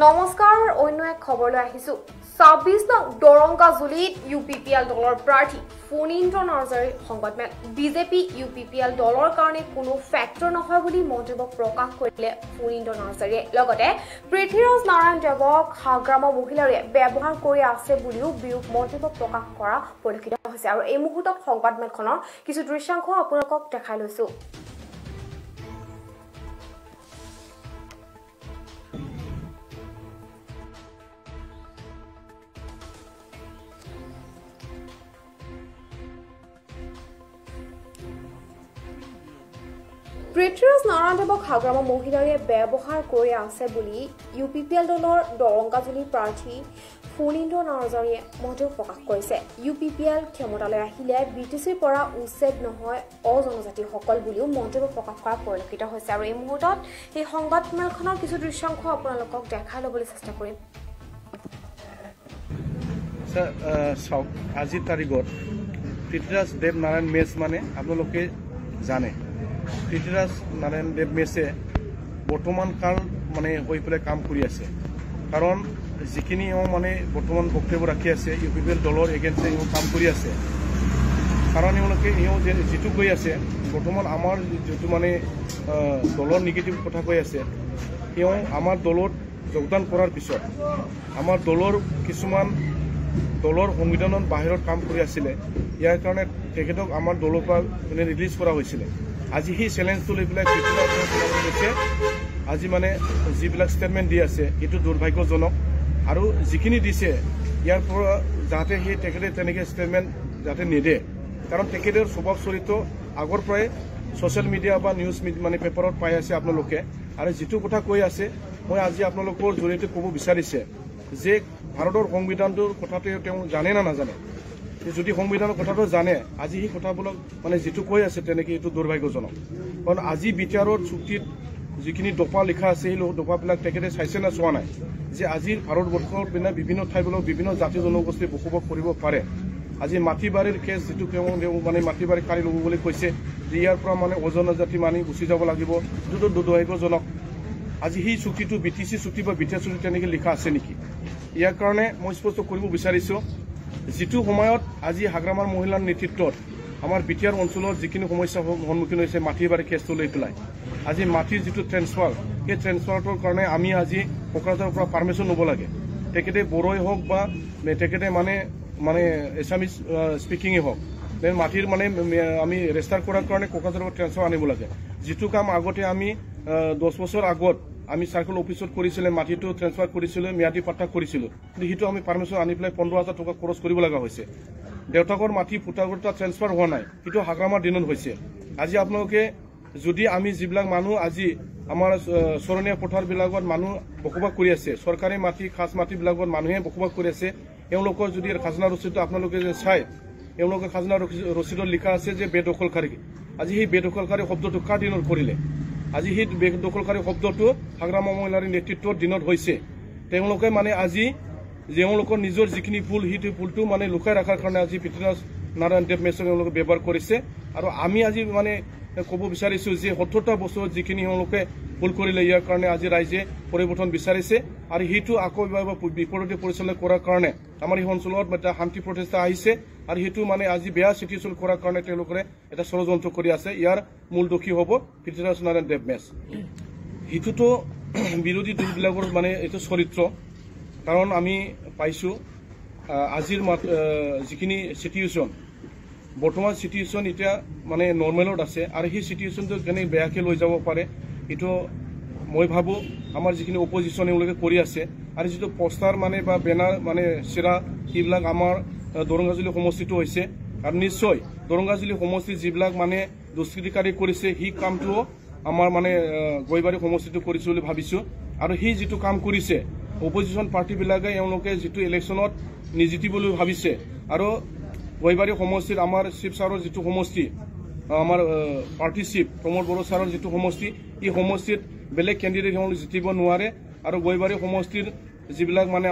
নমস্কাৰ অন্য এক খবৰলৈ আহিছো ২৬ নং দৰংগাজুলিত ইউপিপিএল দলৰ প্ৰাৰ্থী ফণীন্দ্ৰ নাৰ্জাৰীৰ সংবাদমেল বিজেপি ইউপিপিএল দলৰ কাৰণে কোনো ফেক্টৰ নহয় বুলি মন্তব্য প্ৰকাশ কৰিলে ফণীন্দ্ৰ নাৰ্জাৰীয়ে লগতে পৃথ্বীৰাজ নাৰায়ণ দেৱক হাগ্ৰাম মহিলাৰে ব্যৱহাৰ কৰি আছে বুলিও বিৰূপ মন্তব্য প্ৰকাশ কৰা পৰিলক্ষিত হৈছে আৰু এই মুহূৰ্তত সংবাদমেলখনৰ কিছু দৃশ্যাংশ আপোনালোকক দেখাই লৈছো পৃথ্বীৰাজ নাৰায়ণ দেৱক হাগ্ৰাম মহিলাৰে ব্যৱহাৰ কৰি আছে বুলি ইউপিপিএল দলৰ দৰংগাজুলি প্ৰাৰ্থী ফণীন্দ্ৰ নাৰ্জাৰীয়ে মন্তব্য প্ৰকাশ কৰিছে ইউপিপিএল ক্ষমতালৈ আহিলে বিটিচিৰ পৰা উচ্ছেদ নহয় অজনজাতিসকল বুলিও মন্তব্য প্ৰকাশ কৰা পৰিলক্ষিত হৈছে আৰু এই মুহূৰ্তত এই সংবাদমেলখনৰ কিছু দৃশ্যাংশ আপোনালোকক দেখাই ল'বলৈ চেষ্টা কৰিম চাওক আজিৰ তাৰিখত পৃথ্বীৰাজ দেৱ নাৰায়ণ মেচ মানে আপোনালোকে জানে পৃথ্বীৰাজ নাৰায়ণ দেৱ মেছে বৰ্তমান কাল মানে হৈ পেলাই কাম কৰি আছে কাৰণ যিখিনি মানে বৰ্তমান বক্তব্য ৰাখি আছে ইউপিপিএল দলৰ এগেইনষ্টে কাম কৰি আছে কাৰণ এওঁলোকে যিটো কৈ আছে বৰ্তমান আমাৰ যিটো মানে দলৰ নিগেটিভ কথা কৈ আছে আমাৰ দলত যোগদান কৰাৰ পিছত আমাৰ দলৰ কিছুমান দলৰ সংবিধানৰ বাহিৰত কাম কৰি আছিলে ইয়াৰ কাৰণে তেখেতক আমাৰ দলৰ পৰা ৰিলিজ কৰা হৈছিলে আজি সেই চেলেঞ্জটো লৈ পেলাই আজি মানে যিবিলাক ষ্টেটমেণ্ট দি আছে এইটো দুৰ্ভাগ্যজনক আৰু যিখিনি দিছে ইয়াৰ পৰা যাতে সেই তেখেতে তেনেকৈ ষ্টেটমেণ্ট যাতে নিদিয়ে কাৰণ তেখেতৰ স্বভাৱ চৰিত্ৰ আগৰ পৰাই ছ'চিয়েল মিডিয়া বা নিউজ মানে পেপাৰত পাই আছে আপোনালোকে আৰু যিটো কথা কৈ আছে মই আজি আপোনালোকৰ জৰিয়তে ক'ব বিচাৰিছে যে ভাৰতৰ সংবিধানটোৰ কথাটো তেওঁ জানে না নাজানে যদি সংবিধানৰ কথাটো জানে আজি সেই কথাবিলাক মানে যিটো কৈ আছে তেনেকৈ এইটো দুৰ্ভাগ্যজনক কাৰণ আজি বিটিআৰৰ চুক্তিত যিখিনি দফা লিখা আছে সেই দফাবিলাক তেখেতে চাইছে না চোৱা নাই যে আজিৰ ভাৰতবৰ্ষৰ বিভিন্ন ঠাইবিলাক বিভিন্ন জাতি জনগোষ্ঠী বসবাস কৰিব পাৰে আজি মাটি বাৰীৰ কেছ যিটো তেওঁ মানে মাটি বাৰী কাঢ়ি ল'ব বুলি কৈছে যে ইয়াৰ পৰা মানে অজনজাতি মানি গুচি যাব লাগিব যিটো দুৰ্ভাগ্যজনক আজি সেই চুক্তিটো বিটিচি চুক্তি বা বিটিআৰ চুক্তি তেনেকৈ লিখা আছে নেকি ইয়াৰ কাৰণে মই স্পষ্ট কৰিব বিচাৰিছোঁ যিটো সময়ত আজি হাগ্ৰামৰ মহিলাৰ নেতৃত্বত আমাৰ বিটিআৰ অঞ্চলৰ যিখিনি সমস্যা সন্মুখীন হৈছে মাটি বাৰী কেছটো লৈ পেলাই আজি মাটিৰ যিটো ট্ৰেন্সফাৰ সেই ট্ৰেন্সফাৰটোৰ কাৰণে আমি আজি কোকৰাঝাৰৰ পৰা পাৰ্মিশ্যন ল'ব লাগে তেখেতে বড়োই হওক বা তেখেতে মানে এছামিজ স্পিকিঙেই হওক মাটিৰ মানে আমি ৰেজিষ্টাৰ কৰাৰ কাৰণে কোকৰাঝাৰৰ পৰা ট্ৰেন্সফাৰ আনিব লাগে যিটো কাম আগতে আমি 10 বছৰ আগত আমি চাৰ্কল অফিচত কৰিছিলে মাটিটো ট্ৰেন্সফাৰ কৰিছিলোঁ ম্যাদী পাট্টা কৰিছিলোঁ কিন্তু সেইটো আমি পাৰ্মিশ্যন আনি পেলাই 15,000 টকা খৰচ কৰিব লগা হৈছে দেউতাকৰ মাটি ফুটাগুটা ট্ৰেন্সফাৰ হোৱা নাই সেইটো হাগ্ৰামৰ দিনত হৈছে আজি আপোনালোকে যদি আমি যিবিলাক মানুহ আজি আমাৰ চৰণীয়া পথাৰবিলাকত মানুহ বসবাস কৰি আছে চৰকাৰী মাটি খাজ মাটিবিলাকত মানুহে বসবাস কৰি আছে এওঁলোকৰ যদি খাজনা ৰচিদটো আপোনালোকে যে চায় এওঁলোকৰ খাজনা ৰচিদত লিখা আছে যে বেদখলকাৰী আজি সেই বেদখলকাৰী শব্দটো কাৰ দিনত কৰিলে আজি সেই বেদখলকাৰী শব্দটো হাগ্ৰাম মহিলাৰ নেতৃত্বৰ দিনত হৈছে তেওঁলোকে মানে আজি তেওঁলোকৰ নিজৰ যিখিনি ভুল সেইটো ভুলটো মানে লুকাই ৰখাৰ কাৰণে আজি পৃথ্বীৰাজ নাৰায়ণ দেৱ মেছক তেওঁলোকে ব্যৱহাৰ কৰিছে আৰু আমি আজি মানে ক'ব বিচাৰিছোঁ যে ৭০টা বছৰত যিখিনি তেওঁলোকে ভুল কৰিলে ইয়াৰ কাৰণে আজি ৰাইজে পৰিৱৰ্তন বিচাৰিছে আৰু সেইটো আকৌ বিপৰীতে পৰিচালনা কৰাৰ কাৰণে আমাৰ এই অঞ্চলত এটা শান্তি প্ৰতিষ্ঠা আহিছে আৰু সেইটো মানে আজি বেয়া চিটুৱেশ্যন কৰাৰ কাৰণে তেওঁলোকে এটা ষড়যন্ত্ৰ কৰি আছে ইয়াৰ মূল দোষী হ'ব পৃথ্বীৰাজ নাৰায়ণ দেৱ মেছ সেইটোতো বিৰোধী দলবিলাকৰ মানে এইটো চৰিত্ৰ কাৰণ আমি পাইছোঁ আজিৰ যিখিনি চিটুৱেশ্যন বৰ্তমান চিটুৱেশ্যন এতিয়া মানে নৰ্মেলত আছে আৰু সেই চিটুৱেশ্যনটো কেনে বেয়াকৈ লৈ যাব পাৰে এইটো মই ভাবোঁ আমাৰ যিখিনি অপজিশ্যন এওঁলোকে কৰি আছে আৰু যিটো পোষ্টাৰ মানে বা বেনাৰ মানে চিৰা সেইবিলাক আমাৰ দৰংগাজুলি সমষ্টিটো হৈছে আৰু নিশ্চয় দৰংগাজুলি সমষ্টিত যিবিলাক মানে দুষ্কৃতিকাৰী কৰিছে সেই কামটোও আমাৰ মানে গৈবাৰী সমষ্টিটো কৰিছে বুলি ভাবিছোঁ আৰু সেই যিটো কাম কৰিছে অপজিশ্যন পাৰ্টিবিলাকে এওঁলোকে যিটো ইলেকশ্যনত নিজিতিবলৈ ভাবিছে আৰু গৈবাৰী সমষ্টিত আমাৰ চিফ ছাৰৰ যিটো সমষ্টি আমাৰ পাৰ্টি চিফ প্ৰমোদ বড়ো ছাৰৰ যিটো সমষ্টি এই সমষ্টিত বেলেগ কেণ্ডিডেট জিতিব নোৱাৰে আৰু গৈবাৰী সমষ্টিৰ যিবিলাক মানে